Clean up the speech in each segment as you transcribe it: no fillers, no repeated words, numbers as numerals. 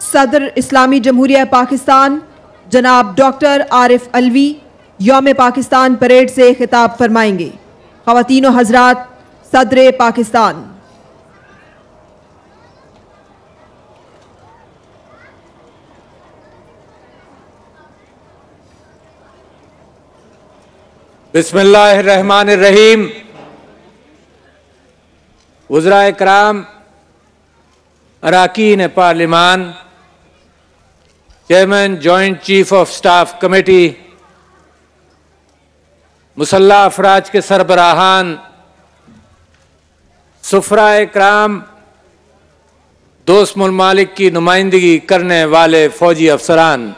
सदर इस्लामी जमहूरिया पाकिस्तान जनाब डॉक्टर आरिफ अलवी यौम पाकिस्तान परेड से खिताब फरमाएंगे। ख़वातीन व हज़रात, सदर पाकिस्तान। बिस्मिल्लाहिर्रहमानिर्रहीम। वज़राए कराम, अराकीन पार्लिमान, chairman joint chief of staff committee, मुसल्लह अफराज के सरबराहान, सुफराए कराम, दोस्त मुल्क की नुमाइंदगी करने वाले फौजी अफसरान,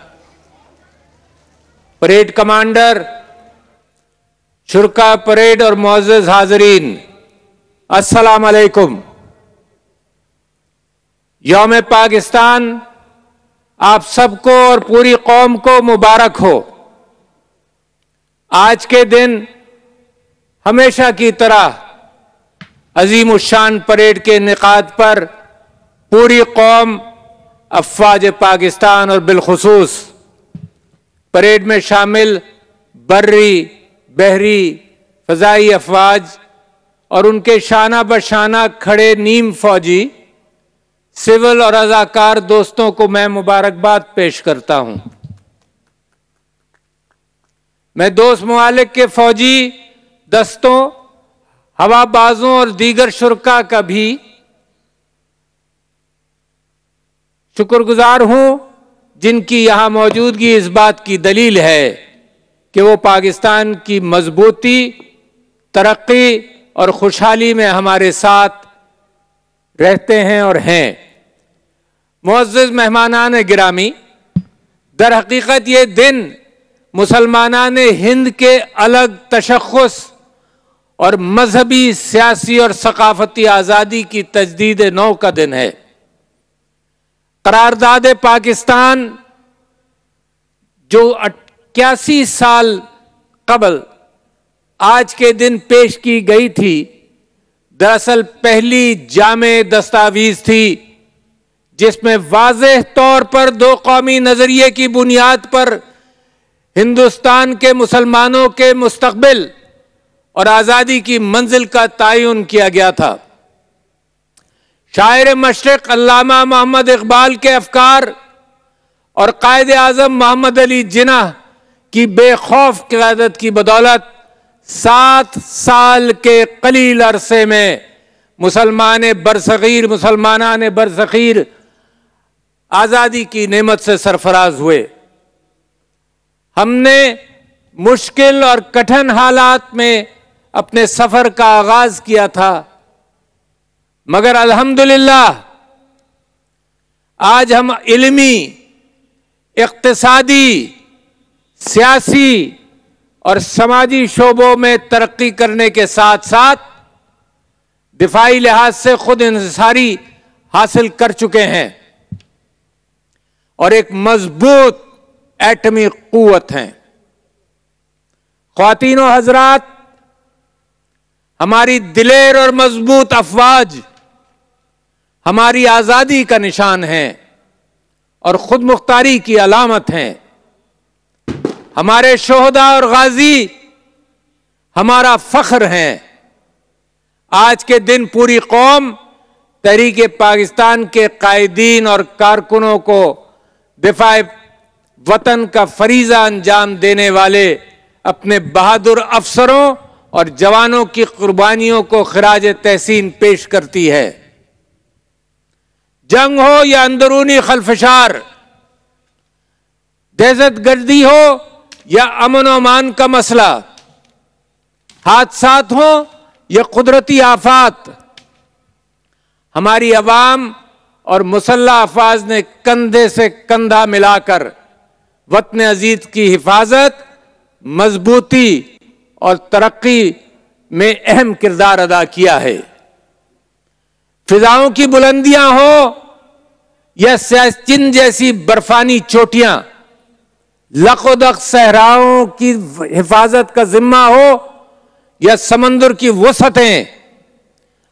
परेड कमांडर, शुरका परेड और मुअज़्ज़ज़ हाज़रीन, अस्सलाम अलैकुम। यौम पाकिस्तान आप सबको और पूरी कौम को मुबारक हो। आज के दिन हमेशा की तरह अजीम उश्शान परेड के इनेकाद पर पूरी कौम, अफ़वाज पाकिस्तान और बिलखुसूस परेड में शामिल बर्री, बहरी, फ़ज़ाई अफ़वाज और उनके शाना बशाना खड़े नीम फौजी, सिविल और रज़ाकार दोस्तों को मैं मुबारकबाद पेश करता हूं। मैं दोस्त मुमालिक के फौजी दस्तों, हवाबाजों और दीगर शुरका का भी शुक्रगुजार हूं, जिनकी यहां मौजूदगी इस बात की दलील है कि वो पाकिस्तान की मजबूती, तरक्की और खुशहाली में हमारे साथ रहते हैं और हैं। मुअज़्ज़ज़ मेहमानान गिरामी, दर हकीकत ये दिन मुसलमानान हिंद के अलग तशख़्ख़ुस और मजहबी, सियासी और सकाफती आज़ादी की तजदीद नौ का दिन है। करारदाद पाकिस्तान जो 81 साल कबल आज के दिन पेश की गई थी, दरअसल पहली जामे दस्तावीज थी जिसमें वाज़ेह तौर पर दो कौमी नजरिए की बुनियाद पर हिंदुस्तान के मुसलमानों के मुस्तकबिल और आज़ादी की मंजिल का तयन किया गया था। शायर मशरिक़ अल्लामा मोहम्मद इक़बाल के अफ़कार और कायदे आज़म मोहम्मद अली जिन्नाह की बेखौफ क़यादत की बदौलत 7 साल के कलील अरसे में मुसलमानान बरसग़ीर आज़ादी की नेमत से सरफराज हुए। हमने मुश्किल और कठिन हालात में अपने सफर का आगाज किया था, मगर अल्हम्दुलिल्लाह आज हम इल्मी, इक़्तिसादी, सियासी और समाजी शोबों में तरक्की करने के साथ साथ दिफाई लिहाज से खुद इंसारी हासिल कर चुके हैं और एक मजबूत एटमी क़ुव्वत हैं। ख़वातीन व हज़रात, हमारी दिलेर और मजबूत अफ़वाज हमारी आज़ादी का निशान है और खुद मुख्तारी की अलामत हैं। हमारे शोहदा और गाजी हमारा फख्र हैं। आज के दिन पूरी कौम तहरीक पाकिस्तान के कायदीन और कारकुनों को दिफाए वतन का फरीज़ा अंजाम देने वाले अपने बहादुर अफसरों और जवानों की कुर्बानियों को खिराज तहसीन पेश करती है। जंग हो या अंदरूनी खलफशार, दहशतगर्दी हो या अमन और अमान का मसला, हादसात हो या कुदरती आफात, हमारी अवाम और मुसल्लह अफवाज ने कंधे से कंधा मिलाकर वतन अजीज की हिफाजत, मजबूती और तरक्की में अहम किरदार अदा किया है। फिजाओं की बुलंदियां हो या सियाचिन जैसी बर्फानी चोटियां, लकोदक सहराओं की हिफाजत का जिम्मा हो या समंदर की वसअतें,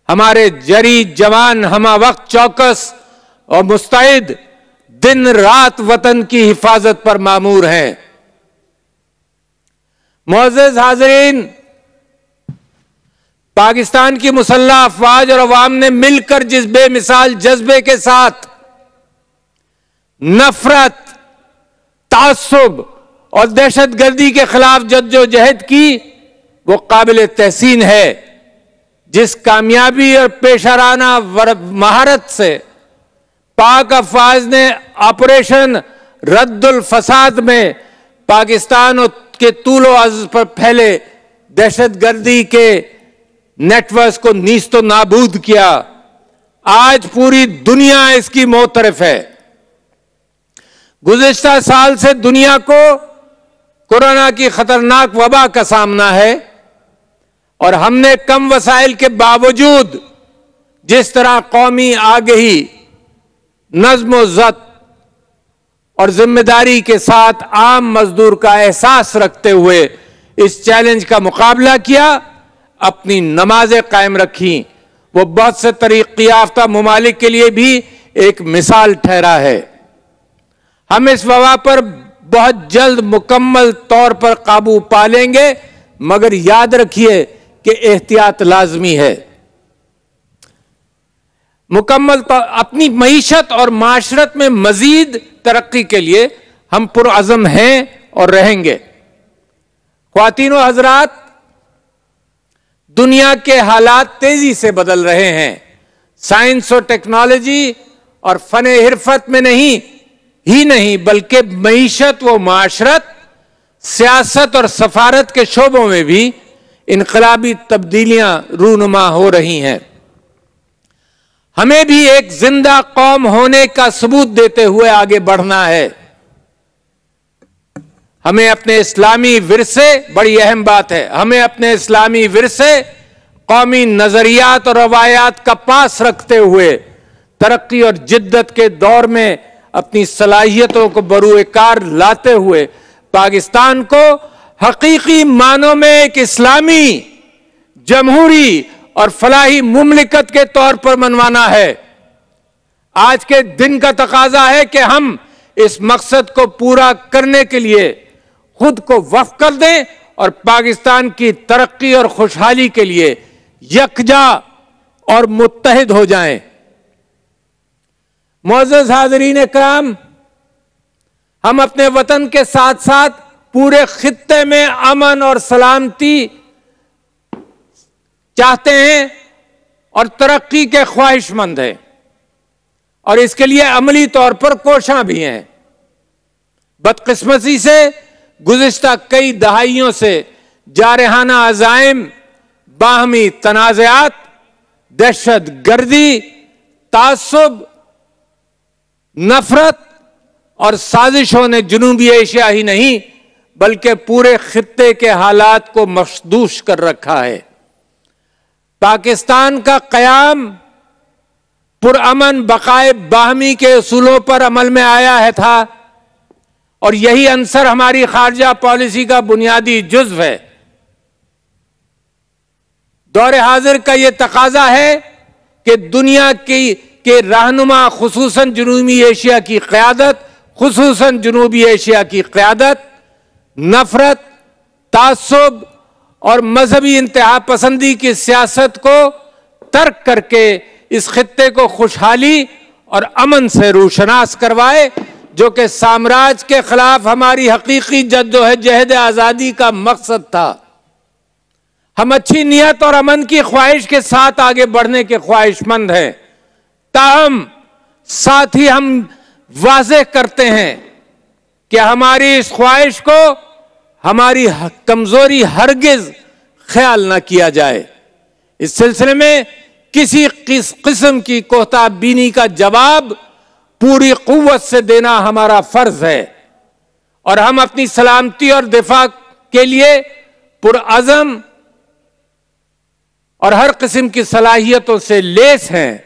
हमारे जरी जवान हमा वक्त चौकस और मुस्तैद दिन रात वतन की हिफाजत पर मामूर हैं। मोअज़्ज़ज़ हाज़रीन, पाकिस्तान की मुसल्लह अफवाज और अवाम ने मिलकर जिस बेमिसाल जज्बे के साथ नफरत, तासुब और दहशतगर्दी के खिलाफ जद्दोजहद की, वो काबिल तहसीन है। जिस कामयाबी और पेशराना महारत से पाक अफवाज ने ऑपरेशन रद्दुल फसाद में पाकिस्तान के तूलो अर्ज़ पर फैले दहशतगर्दी के नेटवर्क को नीस्तो नाबूद किया, आज पूरी दुनिया इसकी मोतरफ है। गुज़िश्ता साल से दुनिया को कोरोना की खतरनाक वबा का सामना है और हमने कम वसाइल के बावजूद जिस तरह कौमी आगही, नज़्म व ज़ब्त और जिम्मेदारी के साथ आम मजदूर का एहसास रखते हुए इस चैलेंज का मुकाबला किया, अपनी नमाजें कायम रखी, वो बहुत से तरक्की याफ्ता ममालिक के लिए भी एक मिसाल ठहरा है। हम इस वबा पर बहुत जल्द मुकम्मल तौर पर काबू पा लेंगे, मगर याद रखिए कि एहतियात लाजमी है। मुकम्मल अपनी मईशत और माशरत में मजीद तरक्की के लिए हम पुरअज़म हैं और रहेंगे। ख्वातीन व हज़रात, दुनिया के हालात तेजी से बदल रहे हैं। साइंस और टेक्नोलॉजी और फन हिरफत में नहीं बल्कि मईशत व माशरत, सियासत और सफारत के शोबों में भी इनकलाबी तब्दीलियां रूनुमा हो रही हैं। हमें भी एक जिंदा कौम होने का सबूत देते हुए आगे बढ़ना है। हमें अपने इस्लामी विरसे, बड़ी अहम बात है, हमें अपने इस्लामी विरसे, कौमी नजरियात और रवायात का पास रखते हुए तरक्की और जिद्दत के दौर में अपनी सलाहियतों को बरूए कार लाते हुए पाकिस्तान को हकीकी मानों में एक इस्लामी, जमहूरी और फलाही मुमलिकत के तौर पर मनवाना है। आज के दिन का तकाजा है कि हम इस मकसद को पूरा करने के लिए खुद को वक्फ कर दें और पाकिस्तान की तरक्की और खुशहाली के लिए यकजा और मुत्तहिद हो जाएं। मुअज़्ज़ज़ हाज़रीन इकराम, हम अपने वतन के साथ साथ पूरे खित्ते में अमन और सलामती चाहते हैं और तरक्की के ख्वाहिशमंद हैं और इसके लिए अमली तौर पर कोशां भी हैं। बदकिस्मती से गुज़िश्ता कई दहाइयों से जारहाना अज़ाइम, बाहमी तनाज़ात, दहशत गर्दी, तासुब, नफरत और साजिशों ने जनूबी एशिया ही नहीं बल्कि पूरे खित्ते के हालात को मशदूश कर रखा है। पाकिस्तान का क़याम पुरअमन बकाए बाहमी के उसूलों पर अमल में आया है था और यही अंसर हमारी खारजा पॉलिसी का बुनियादी जुज़्व है। दौरे हाजिर का यह तकाजा है कि दुनिया के रहनुमा, खुसूसन जनूबी एशिया की क़यादत, खुसूसन जनूबी एशिया की क़यादत नफरत, तासुब और मजहबी इंतहा पसंदी की सियासत को तर्क करके इस खित्ते को खुशहाली और अमन से रूशनास करवाए, जो कि साम्राज्य के खिलाफ हमारी हकीकी जद्दोजहद आज़ादी का मकसद था। हम अच्छी नीयत और अमन की ख्वाहिश के साथ आगे बढ़ने के ख्वाहिशमंद हैं, ताहम साथ ही हम वाज़ेह करते हैं कि हमारी इस ख्वाहिश को हमारी कमजोरी हरगिज ख्याल न किया जाए। इस सिलसिले में किसी किस्म की कोताबीनी का जवाब पूरी कुव्वत से देना हमारा फर्ज है और हम अपनी सलामती और दिफा के लिए पुरअज़म और हर किस्म की सलाहियतों से लेस हैं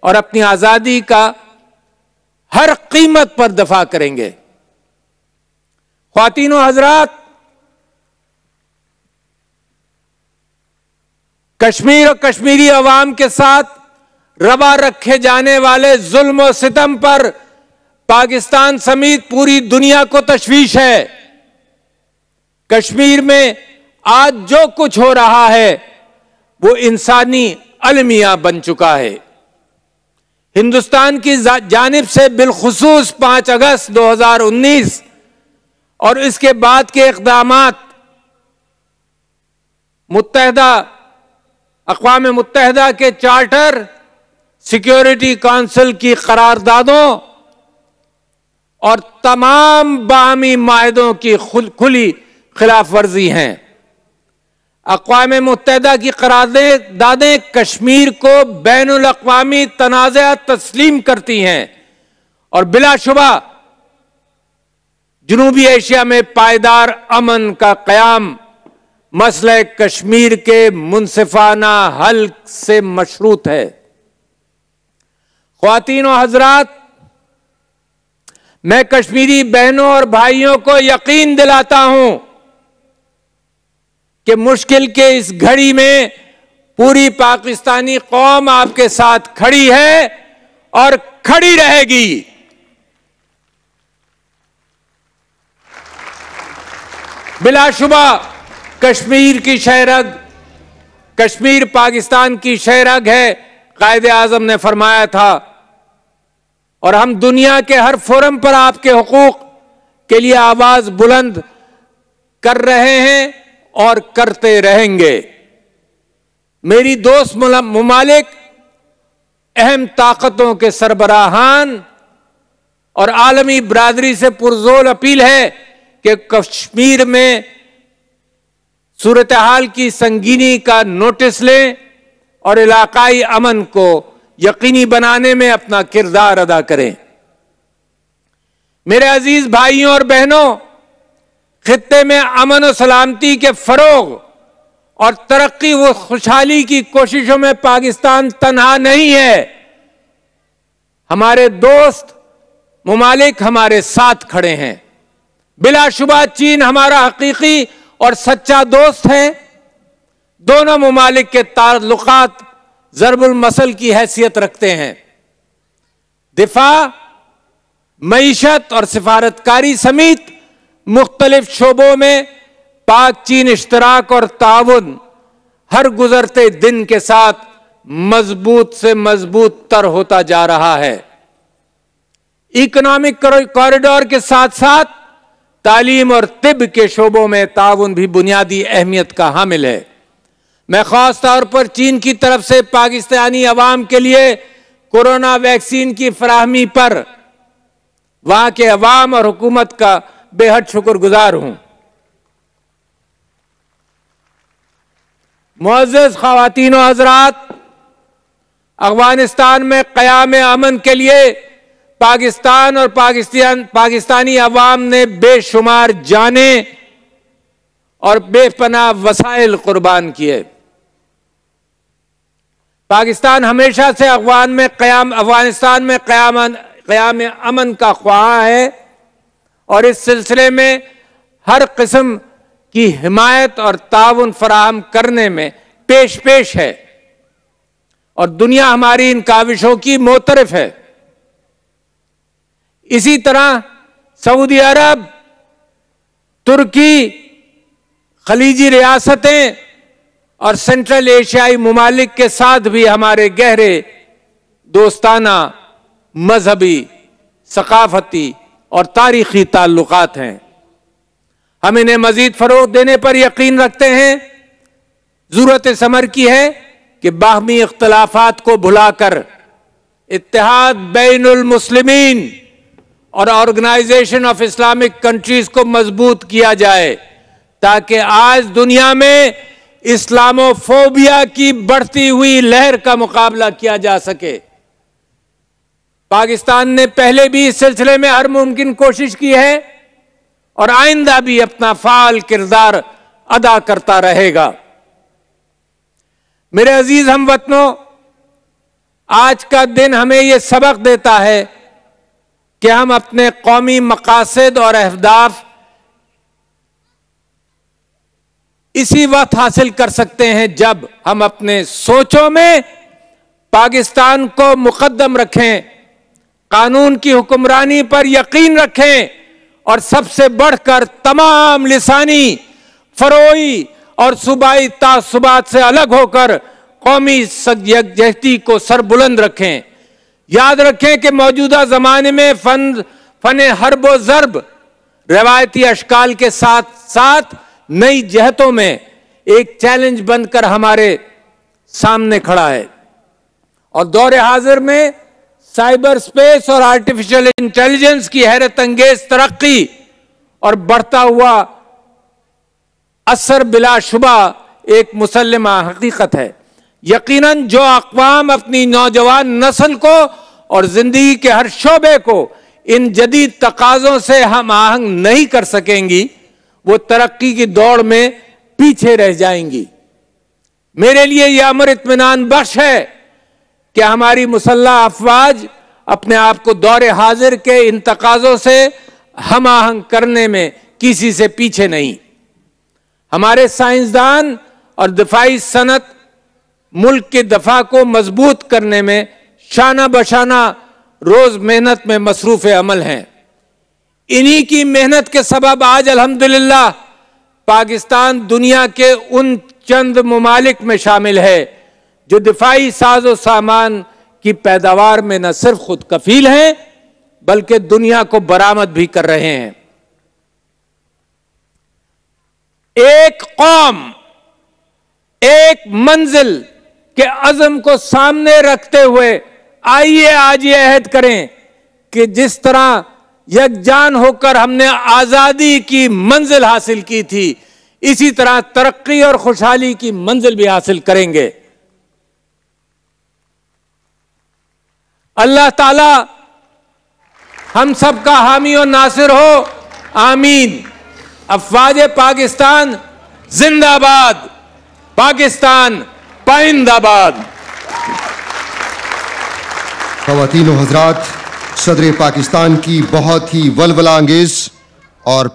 और अपनी आज़ादी का हर कीमत पर दफा करेंगे। ख्वातीन व हज़रात, कश्मीर और कश्मीरी अवाम के साथ रवा रखे जाने वाले जुल्म और सितम पर पाकिस्तान समेत पूरी दुनिया को तशवीश है। कश्मीर में आज जो कुछ हो रहा है वो इंसानी अलमिया बन चुका है। हिंदुस्तान की जानिब से बिलखुसूस 5 अगस्त 2019 और इसके बाद के इक़दामात अक़वाम मुत्तहिदा के चार्टर, सिक्योरिटी काउंसिल की करारदादों और तमाम बाहमी माहिदों की खुली खिलाफ वर्जी हैं। अक़वाम मुत्तहिदा की करारदादें कश्मीर को बैनुल अक़वामी तनाज़ा तस्लीम करती हैं और बिलाशुबा जनूबी एशिया में पायदार अमन का क़याम मसले कश्मीर के मुनसिफाना हल से मशरूत है। ख्वातीन और हजरात, मैं कश्मीरी बहनों और भाइयों को यकीन दिलाता हूं कि मुश्किल के इस घड़ी में पूरी पाकिस्तानी कौम आपके साथ खड़ी है और खड़ी रहेगी। बिलाशुबा कश्मीर की शहरग, कश्मीर पाकिस्तान की शहरग है, कायदे आज़म ने फरमाया था, और हम दुनिया के हर फोरम पर आपके हुकूक के लिए आवाज बुलंद कर रहे हैं और करते रहेंगे। मेरी दोस्त मुमालिक अहम ताकतों के सरबराहान और आलमी बरादरी से पुरजोर अपील है कि कश्मीर में सूरत हाल की संगीनी का नोटिस लें और इलाकाई अमन को यकीनी बनाने में अपना किरदार अदा करें। मेरे अजीज भाइयों और बहनों, खित्ते में अमन और सलामती के फरोग और तरक्की व खुशहाली की कोशिशों में पाकिस्तान तन्हा नहीं है। हमारे दोस्त मुमालिक हमारे साथ खड़े हैं। बिलाशुबा चीन हमारा हकीकी और सच्चा दोस्त है। दोनों मुमालिक के ताल्लुकात ज़रबुल मसल की हैसियत रखते हैं। दिफा, मईशत और सिफारतकारी समेत मुख्तलिफ शोबों में पाक चीन इश्तराक और ताउन हर गुजरते दिन के साथ मजबूत से मजबूत तर होता जा रहा है। इकोनॉमिक कॉरिडोर के साथ साथ तालीम और तिब के शोबों में ताउन भी बुनियादी अहमियत का हामिल है। मैं खास तौर पर चीन की तरफ से पाकिस्तानी अवाम के लिए कोरोना वैक्सीन की फराहमी पर वहां के अवाम और हुकूमत का बेहद शुक्रगुजार हूं। मुअज़्ज़ज़ ख़वातीन और हज़रात, अफ़गानिस्तान में क़याम अमन के लिए पाकिस्तान और पाकिस्तानी अवाम ने बेशुमार जानें और बेपनाह वसाइल कुर्बान किए। पाकिस्तान हमेशा से अफगानिस्तान में क़याम अमन का ख्वाह है और इस सिलसिले में हर किस्म की हिमायत और ताउन फराहम करने में पेश है और दुनिया हमारी इन काविशों की मोतरफ है। इसी तरह सऊदी अरब, तुर्की, खलीजी रियासतें और सेंट्रल एशियाई मुमालिक के साथ भी हमारे गहरे दोस्ताना, मजहबी, सकाफती और तारीखी ताल्लुकात हैं। हम इन्हें मजीद फरोग देने पर यकीन रखते हैं। जरूरत इस अमर की है कि बाहमी इख्तलाफात को भुलाकर इत्तेहाद बैनुल मुस्लिमीन और ऑर्गेनाइजेशन ऑफ इस्लामिक कंट्रीज को मजबूत किया जाए, ताकि आज दुनिया में इस्लामोफोबिया की बढ़ती हुई लहर का मुकाबला किया जा सके। पाकिस्तान ने पहले भी इस सिलसिले में हर मुमकिन कोशिश की है और आइंदा भी अपना फाल किरदार अदा करता रहेगा। मेरे अजीज हमवतनों, आज का दिन हमें यह सबक देता है कि हम अपने कौमी मकासद और अहदाफ इसी वक्त हासिल कर सकते हैं जब हम अपने सोचों में पाकिस्तान को मुकद्दम रखें, कानून की हुक्मरानी पर यकीन रखें और सबसे बढ़कर तमाम लिसानी, फरोई और सूबाई तासुबात से अलग होकर कौमी यकजहती को सरबुलंद रखें। याद रखें कि मौजूदा जमाने में फन हर्ब व ज़र्ब रवायती अशकाल के साथ साथ नई जहतों में एक चैलेंज बनकर हमारे सामने खड़ा है और दौर हाजिर में साइबर स्पेस और आर्टिफिशियल इंटेलिजेंस की हैरत अंगेज तरक्की और बढ़ता हुआ असर बिलाशुबा एक मुसल्लमा हकीकत है। यकीनन जो अक़वाम अपनी नौजवान नस्ल को और जिंदगी के हर शोबे को इन जदीद तकाज़ों से हम आहंग नहीं कर सकेंगी, वो तरक्की की दौड़ में पीछे रह जाएंगी। मेरे लिए यह अमर इत्मीनान बख्श है कि हमारी मुसल्लह अफवाज अपने आप को दौर हाजिर के इन तकाज़ों से हम आहंग करने में किसी से पीछे नहीं। हमारे साइंसदान और दिफाई सनत मुल्क के दफा को मजबूत करने में शाना बशाना रोज मेहनत में मसरूफ अमल हैं। इन्हीं की मेहनत के सबब आज अल्हम्दुलिल्लाह पाकिस्तान दुनिया के उन चंद ममालिक में शामिल है जो दिफाई साजो सामान की पैदावार में न सिर्फ खुद कफील हैं बल्कि दुनिया को बरामद भी कर रहे हैं। एक कौम एक मंजिल के अज़म को सामने रखते हुए आइए आज ये अहद करें कि जिस तरह यकजान होकर हमने आजादी की मंजिल हासिल की थी, इसी तरह तरक्की और खुशहाली की मंजिल भी हासिल करेंगे। अल्लाह ताला हम सब का हामी और नासिर हो, आमीन। अफवाज पाकिस्तान जिंदाबाद, पाकिस्तान पाइंदाबाद। ख़वातीन व हज़रात, सदर पाकिस्तान की बहुत ही वलवला अंगेज और